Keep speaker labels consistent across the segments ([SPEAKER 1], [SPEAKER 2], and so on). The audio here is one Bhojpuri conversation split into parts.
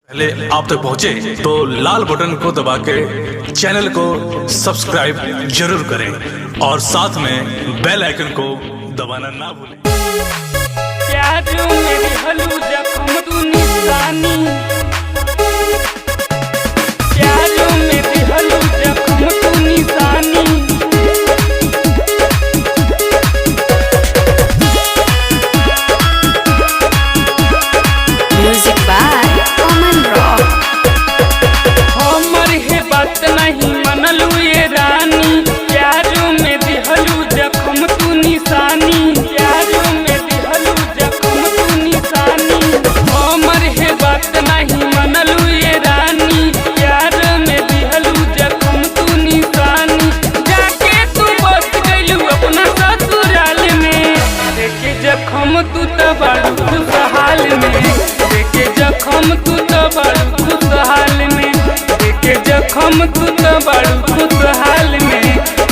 [SPEAKER 1] पहले आप तक पहुंचे तो लाल बटन को दबा के चैनल को सब्सक्राइब जरूर करें और साथ में बेल आइकन को दबाना ना भूलें।
[SPEAKER 2] प्यार मेरी हलू जख्म तू निशानी, प्यार मेरी हलू जख्म तू निशानी।
[SPEAKER 3] म्यूजिक बाय ओमन रॉक।
[SPEAKER 2] हमर हे बात नहीं मनलू ये रानी, प्यार मेरी हलू जख्म तू निशानी, प्यार मेरी हलू जख्म तू निशानी। हमर हे बात नहीं मनलू ये रानी, प्यार मेरी हलू जख्म तू निशानी। जाके तू बस गइलू अपना ससुराल में, देखे जख्म तू तो बड़ू खुशहाल में, देखे जख्म तू तो बड़ू खुशहाल में, देखे जख्म तू तो बड़ू खुशहाल में,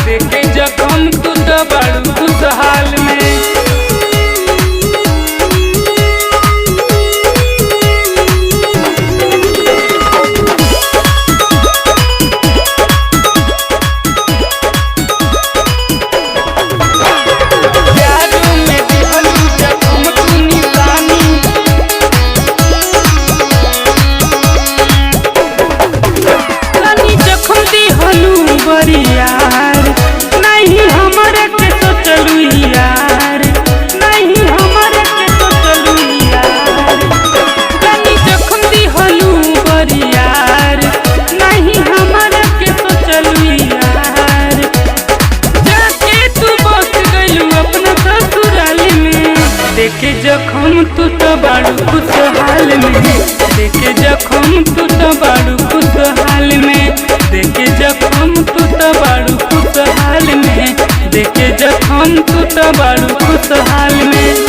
[SPEAKER 2] देखे जख्म तू तो बड़ू खुशहाल में। यार नहीं हमारे के तो चलू यार, नहीं हमारे के तो चलू यार। कनी जख्म दी हलू बरी यार, नहीं हमारे के तो चलू यार। जाके तू बस गइलू अपना ससुराल में, देखे जख्म तू तो बड़ू खुशहाल में, देखे जख्म तू तो बड़ू खुशहाल में, देखे जख्म तू तो बड़ू खुशहाल में, देखे जख्म तू तो बड़ू खुशहाल में।